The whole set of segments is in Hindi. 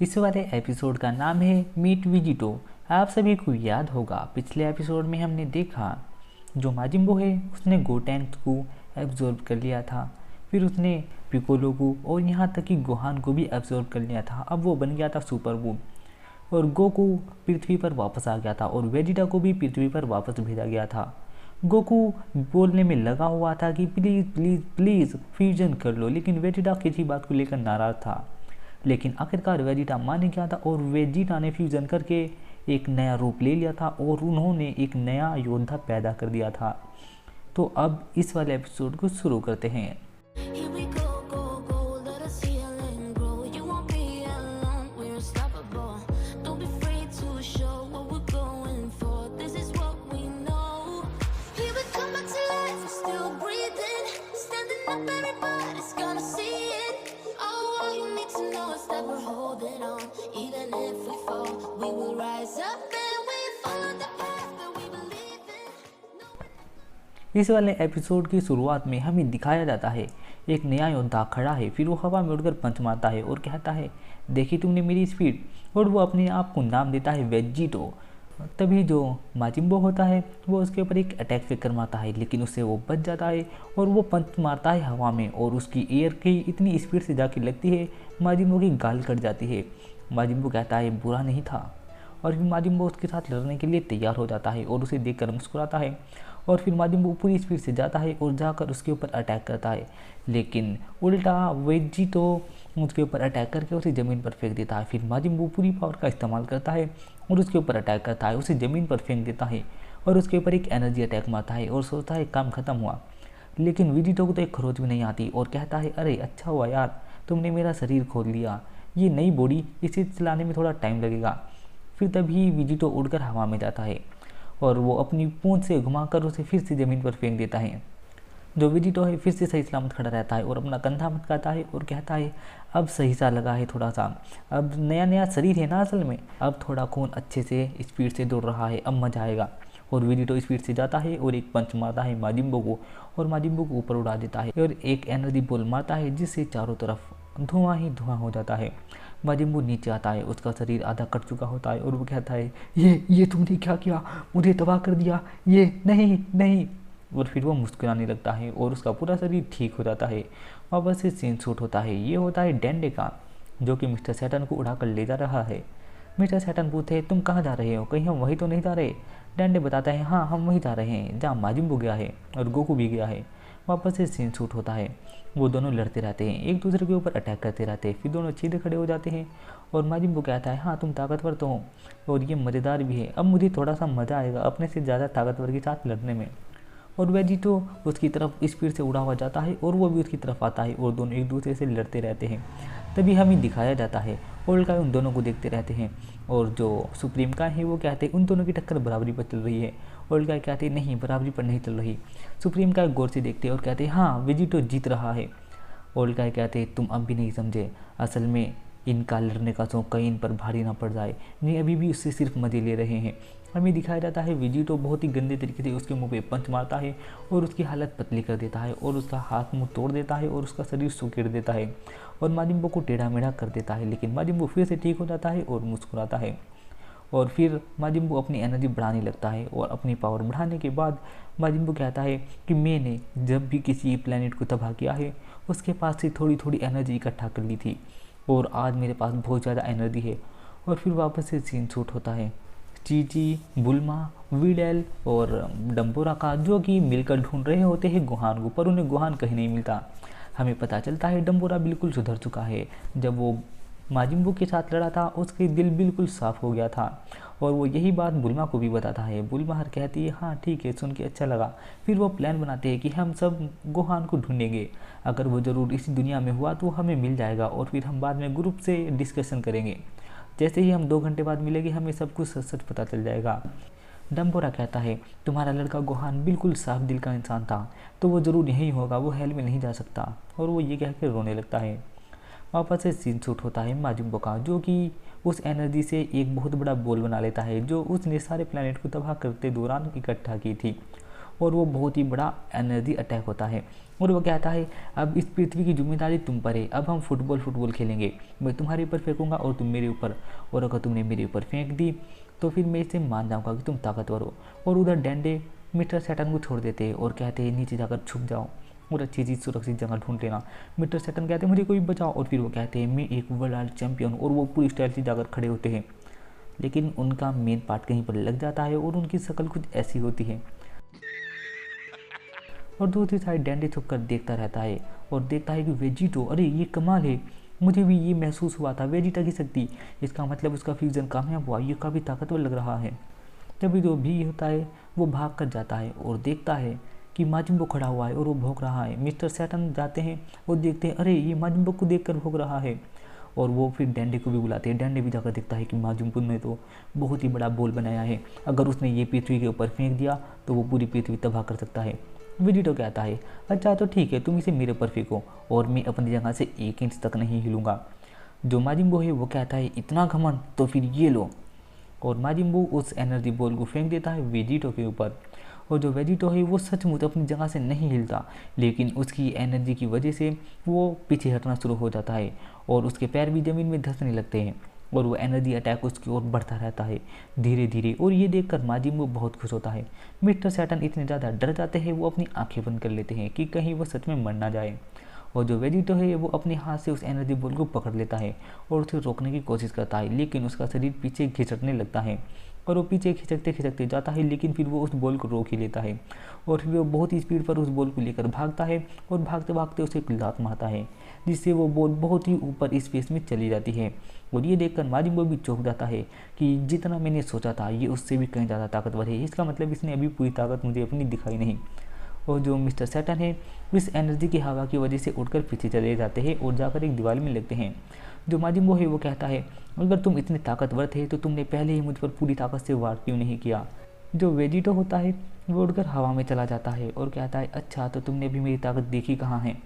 इस वाले एपिसोड का नाम है मीट विजिटो। आप सभी को याद होगा पिछले एपिसोड में हमने देखा जो माजिम्बो है उसने गोटेंक्स को एब्जॉर्ब कर लिया था, फिर उसने पिकोलो को और यहाँ तक कि गोहान को भी एब्जॉर्ब कर लिया था। अब वो बन गया था सुपर वूम और गोकू पृथ्वी पर वापस आ गया था और वेजिटा को भी पृथ्वी पर वापस भेजा गया था। गोकू बोलने में लगा हुआ था कि प्लीज़ प्लीज़ प्लीज़ फ्यूजन कर लो, लेकिन वेजिटा किसी बात को लेकर नाराज़ था। लेकिन आखिरकार वेजिटा मान गया था और वेजिटा ने फ्यूजन करके एक नया रूप ले लिया था और उन्होंने एक नया योद्धा पैदा कर दिया था। तो अब इस वाले एपिसोड को शुरू करते हैं। इस वाले एपिसोड की शुरुआत में हमें दिखाया जाता है एक नया योद्धा खड़ा है, फिर वो हवा में उड़कर पंच मारता है और कहता है देखी तुमने मेरी स्पीड, और वो अपने आप को नाम देता है वेजिटो। तभी जो माजिम्बो होता है वो उसके ऊपर एक अटैक फेंकर मारता है, लेकिन उससे वो बच जाता है और वो पंच मारता है हवा में और उसकी एयर की इतनी स्पीड से जाके लगती है माजिम्बो की गाल कट जाती है। माजिम्बो कहता है बुरा नहीं था और फिर माजिम्बो उसके साथ लड़ने के लिए तैयार हो जाता है और उसे देखकर मुस्कुराता है और फिर माजिम्बू पूरी स्पीड से जाता है और जाकर उसके ऊपर अटैक करता है, लेकिन उल्टा वेजिटो उसके ऊपर अटैक करके उसे ज़मीन पर फेंक देता है। फिर माजिम्बू पूरी पावर का इस्तेमाल करता है और उसके ऊपर अटैक करता है, उसे ज़मीन पर फेंक देता है और उसके ऊपर एक एनर्जी अटैक मारता है और सोचता है काम खत्म हुआ। लेकिन वेजिटो को तो एक खरोच भी नहीं आती और कहता है अरे अच्छा हुआ यार तुमने मेरा शरीर खोल लिया, ये नई बॉडी इसे चलाने में थोड़ा टाइम लगेगा। फिर तभी वेजिटो उड़कर हवा में जाता है और वो अपनी पूंछ से घुमाकर उसे फिर से ज़मीन पर फेंक देता है। जो वेजिटो है फिर से सही सलामत खड़ा रहता है और अपना कंधा मटकाता है और कहता है अब सही सा लगा है, थोड़ा सा अब नया नया शरीर है ना असल में, अब थोड़ा खून अच्छे से स्पीड से दौड़ रहा है, अब मजा आएगा। और वेजिटो स्पीड से जाता है और एक पंच मारता है माजिम्बो को और माजिम्बो को ऊपर उड़ा देता है और एक एनर्जी बॉल मारता है जिससे चारों तरफ धुआं ही धुआं हो जाता है। माजिम्बू नीचे आता है, उसका शरीर आधा कट चुका होता है और वो कहता है ये तुमने क्या किया, मुझे तबाह कर दिया, ये नहीं नहीं। और फिर वो मुस्कुराने लगता है और उसका पूरा शरीर ठीक हो जाता है। वापस से सीन शूट होता है, ये होता है डेंडे का जो कि मिस्टर सैटर्न को उड़ाकर ले जा रहा है। मिस्टर सैटर्न पूछते हैं तुम कहाँ जा रहे हो, कहीं हम वही तो नहीं जा रहे। डेंडे बताता है हाँ हम वहीं जा रहे हैं जहाँ माजिम्बू गया है और गोकू भी गया है। वापस से सीन शूट होता है, वो दोनों लड़ते रहते हैं, एक दूसरे के ऊपर अटैक करते रहते हैं, फिर दोनों सीधे खड़े हो जाते हैं और माजिम्बू कहता है हाँ तुम ताकतवर तो हो और ये मज़ेदार भी है, अब मुझे थोड़ा सा मज़ा आएगा अपने से ज़्यादा ताकतवर के साथ लड़ने में। और वेजिटो उसकी तरफ स्पीड से उड़ा हुआ जाता है और वो भी उसकी तरफ आता है और दोनों एक दूसरे से लड़ते रहते हैं। तभी हमें दिखाया जाता है ओल्ड गाय उन दोनों को देखते रहते हैं और जो सुप्रीम काय है वो कहते हैं उन दोनों की टक्कर बराबरी पर चल रही है। ओल्ड गाय कहते हैं नहीं बराबरी पर नहीं चल रही। सुप्रीम काय गौर से देखते हैं और कहते हैं हाँ वेजिटो जीत रहा है। ओल्ड गाय कहते हैं तुम अब भी नहीं समझे, असल में इनका लड़ने का शौक कहीं इन पर भारी ना पड़ जाए, नहीं अभी भी उससे सिर्फ मजे ले रहे हैं। हमें दिखाया जाता है वेजिटो बहुत ही गंदे तरीके से उसके मुंह पे पंच मारता है और उसकी हालत पतली कर देता है और उसका हाथ मुंह तोड़ देता है और उसका शरीर सुकेड़ देता है और माजिम्बो को टेढ़ा मेढ़ा कर देता है, लेकिन माजिम्बो फिर से ठीक हो जाता है और मुस्कुराता है। और फिर माजिम्बू अपनी एनर्जी बढ़ाने लगता है और अपनी पावर बढ़ाने के बाद माजिम्बू कहता है कि मैंने जब भी किसी प्लेनेट को तबाह किया है उसके पास से थोड़ी थोड़ी एनर्जी इकट्ठा कर ली थी और आज मेरे पास बहुत ज़्यादा एनर्जी है। और फिर वापस से सीन शूट होता है चीची, बुल्मा, वीडेल और डम्बोरा का, जो कि मिलकर ढूंढ रहे होते हैं गुहान को, पर उन्हें गुहान कहीं नहीं मिलता। हमें पता चलता है डम्बोरा बिल्कुल सुधर चुका है, जब वो माजिम्बू के साथ लड़ा था उसके दिल बिल्कुल साफ हो गया था और वो यही बात बुल्मा को भी बताता है। बुल्मा हर कहती है हाँ ठीक है, सुन के अच्छा लगा। फिर वो प्लान बनाते हैं कि हम सब गोहान को ढूंढेंगे, अगर वो ज़रूर इसी दुनिया में हुआ तो हमें मिल जाएगा और फिर हम बाद में ग्रुप से डिस्कशन करेंगे। जैसे ही हम 2 घंटे बाद मिलेंगे हमें सब कुछ सच सच पता चल जाएगा। डम्बोरा कहता है तुम्हारा लड़का गोहान बिल्कुल साफ दिल का इंसान था, तो वो ज़रूर यहीं होगा, वो हेल में नहीं जा सकता। और वो ये कह कर रोने लगता है। वापस से सीन शूट होता है माजिम्बो का, जो कि उस एनर्जी से एक बहुत बड़ा बॉल बना लेता है जो उसने सारे प्लैनेट को तबाह करते दौरान इकट्ठा की थी और वो बहुत ही बड़ा एनर्जी अटैक होता है। और वो कहता है अब इस पृथ्वी की जिम्मेदारी तुम पर है, अब हम फुटबॉल खेलेंगे, मैं तुम्हारे ऊपर फेंकूंगा और तुम मेरे ऊपर, और अगर तुमने मेरे ऊपर फेंक दी तो फिर मैं इसे मान जाऊंगा कि तुम ताकतवर हो। और उधर डंडे मिस्टर सैटर्न को छोड़ देते हैं और कहते हैं नीचे जाकर छुप जाओ और अच्छी चीज़ सुरक्षित जगह ढूंढ लेना। मिस्टर सैटर्न कहते हैं मुझे कोई बचाओ, और फिर वो कहते हैं मैं एक वर्ल्ड चैंपियन, और वो पूरी स्टाइल से जाकर खड़े होते हैं। लेकिन उनका मेन पार्ट कहीं पर लग जाता है और उनकी शक्ल कुछ ऐसी होती है। और दूसरी साइड डैंडी छुप कर देखता रहता है और देखता है कि वेजिटो, अरे ये कमाल है, मुझे भी ये महसूस हुआ था, वेजिटा की शक्ति, इसका मतलब उसका फ्यूजन कामयाब हुआ, ये काफ़ी ताकतवर लग रहा है। तभी जो भी होता है वो भाग कर जाता है और देखता है कि माजिम्बो खड़ा हुआ है और वो भौंक रहा है। मिस्टर सैटर्न जाते हैं और देखते हैं अरे ये माजिम्बो को देखकर भौंक रहा है, और वो फिर डैंडी को भी बुलाते हैं। डैंडी भी जाकर देखता है कि माजिम्बो ने तो बहुत ही बड़ा बॉल बनाया है, अगर उसने ये पृथ्वी के ऊपर फेंक दिया तो वो पूरी पृथ्वी तबाह कर सकता है। वेजिटो कहता है अच्छा तो ठीक है, तुम इसे मेरे ऊपर फेंको और मैं अपनी जगह से 1 इंच तक नहीं हिलूंगा। जो माजिम्बो है वो कहता है इतना घमंड, तो फिर ये लो, और माजिम्बू उस एनर्जी बॉल को फेंक देता है वेजिटो के ऊपर। और जो वेजिटो है वो सचमुच अपनी जगह से नहीं हिलता, लेकिन उसकी एनर्जी की वजह से वो पीछे हटना शुरू हो जाता है और उसके पैर भी ज़मीन में धंसने लगते हैं और वो एनर्जी अटैक उसकी ओर बढ़ता रहता है धीरे धीरे। और ये देखकर माजिम्बू बहुत खुश होता है। मिस्टर सैटर्न इतने ज़्यादा डर जाते हैं वो अपनी आंखें बंद कर लेते हैं कि कहीं वो सच में मर ना जाए। और जो वेजिटो है वो अपने हाथ से उस एनर्जी बॉल को पकड़ लेता है और उसे रोकने की कोशिश करता है, लेकिन उसका शरीर पीछे खिसकने लगता है और वो पीछे खिसकते खिसकते जाता है, लेकिन फिर वो उस बॉल को रोक ही लेता है और फिर वो बहुत ही स्पीड पर उस बॉल को लेकर भागता है और भागते भागते उसे एक लात मारता है, जिससे वो बॉल बहुत ही ऊपर स्पेस में चली जाती है। और ये देखकर माजिम्बो भी चौंक जाता है कि जितना मैंने सोचा था ये उससे भी कहीं ज़्यादा ताकतवर है, इसका मतलब इसने अभी पूरी ताकत मुझे अपनी दिखाई नहीं। और जो मिस्टर सैटर्न है इस एनर्जी की हवा की वजह से उड़कर पीछे चले जाते हैं और जाकर एक दीवार में लगते हैं। जो माजिम्बो है वो कहता है अगर तुम इतने ताकतवर थे तो तुमने पहले ही मुझ पर पूरी ताकत से वार क्यों नहीं किया। जो वेजिटो होता है वो उड़कर हवा में चला जाता है और कहता है अच्छा तो तुमने अभी मेरी ताकत देखी कहाँ है।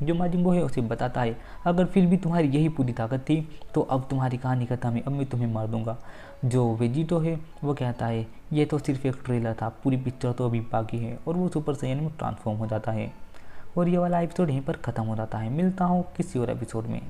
जो माजिम्बो है उसे बताता है अगर फिर भी तुम्हारी यही पूरी ताकत थी तो अब तुम्हारी कहानी खत्म है, अब मैं तुम्हें मार दूंगा। जो वेजिटो है वो कहता है ये तो सिर्फ एक ट्रेलर था, पूरी पिक्चर तो अभी बाकी है, और वो सुपर सैयन में ट्रांसफॉर्म हो जाता है। और ये वाला एपिसोड यहीं पर ख़त्म हो जाता है। मिलता हूँ किसी और एपिसोड में।